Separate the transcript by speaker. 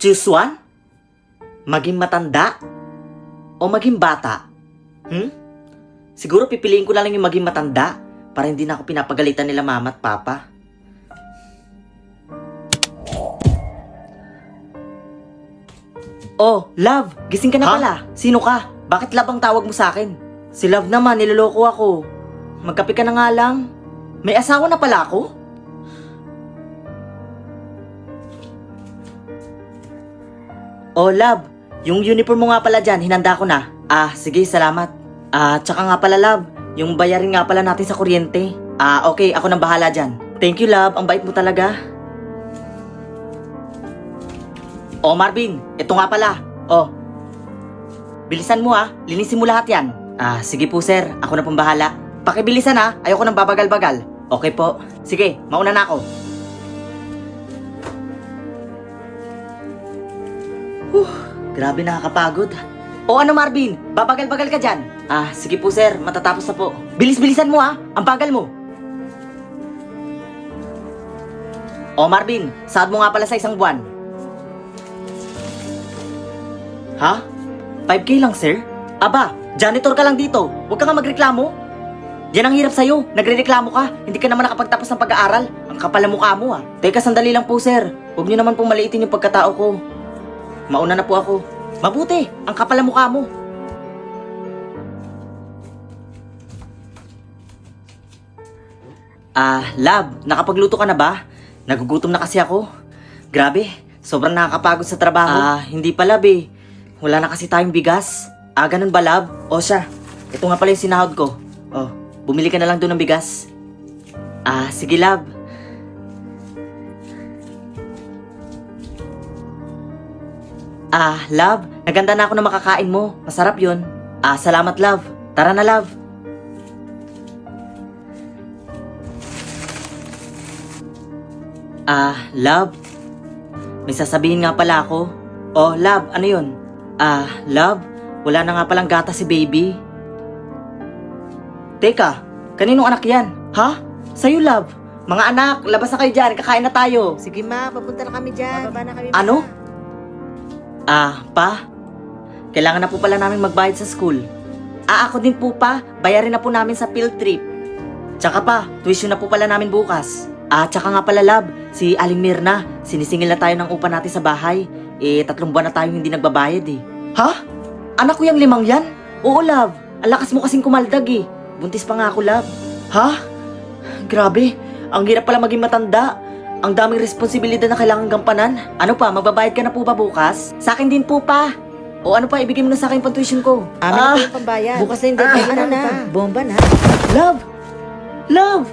Speaker 1: Choose one? Maging matanda? O maging bata? Siguro pipiliin ko na lang yung maging matanda para hindi na ako pinapagalitan nila mama at papa. Oh, Love, gising ka na pala. Sino ka? Bakit Love ang tawag mo sa akin? Si Love naman, niloloko ako. Magkape ka na nga lang. May asawa na pala ako? Oh, Love, yung uniform mo nga pala dyan, hinanda ko na. Sige, salamat. Tsaka nga pala, Love, yung bayarin nga pala natin sa kuryente. Okay, ako nang bahala dyan. Thank you, Love, ang bait mo talaga. Oh, Marvin, ito nga pala. Oh, bilisan mo linisin mo lahat yan. Sige po sir, ako na pong bahala. Pakibilisan ayoko nang babagal-bagal. Okay po, sige, mauna na ako. Grabe nakakapagod. O ano Marvin, babagal-bagal ka dyan? Sige po sir, matatapos na po. Bilis-bilisan mo ang bagal mo. O Marvin, sahod mo nga pala sa isang buwan. 5K lang, sir? Aba, janitor ka lang dito. Huwag ka nga magreklamo. Yan ang hirap sa'yo. Nagrereklamo ka. Hindi ka naman nakapagtapos ng pag-aaral. Ang kapal na mukha mo Teka, sandali lang po, sir. Huwag niyo naman pong maliitin yung pagkatao ko. Mauna na po ako. Mabuti, ang kapal na mukha mo. Love, nakapagluto ka na ba? Nagugutom na kasi ako. Grabe, sobrang nakakapagod sa trabaho. Hindi pa, love eh. Wala na kasi tayong bigas. Ganun ba, love? O siya, ito nga pala yung sinahod ko. Bumili ka na lang doon ng bigas. Sige, love. Love, naganda na ako na makakain mo. Masarap yun. Salamat, love. Tara na, love. Love. May sasabihin nga pala ako. Oh, love, ano yun? Love, wala na nga palang gata si baby. Teka, kaninong anak yan? Sa'yo, love. Mga anak, labas na kayo dyan, kakain na tayo.
Speaker 2: Sige ma, papunta na kami dyan. Bababa na kami.
Speaker 1: Ano? Pa? Kailangan na po pala namin magbayad sa school. Ako din po pa, bayarin na po namin sa field trip. Tsaka pa, tuition na po pala namin bukas. Tsaka nga pala, love, si Aling Mirna, sinisingil na tayo ng upa natin sa bahay. 3 buwan na tayong hindi nagbabayad eh. Anak ko yung 5 yan? Oo, love. Ang lakas mo kasing kumaldag eh. Buntis pa nga ako, love. Grabe. Ang hirap pala maging matanda. Ang daming responsibilidad na kailangan gampanan. Ano pa, magbabayad ka na po ba bukas? Sa akin din po pa. O ano pa, ibigay mo na sa akin pang tuition ko.
Speaker 2: Amin na po yung pambayad. Bukas na hindi. Ano na? Bomba na.
Speaker 1: Love! Love!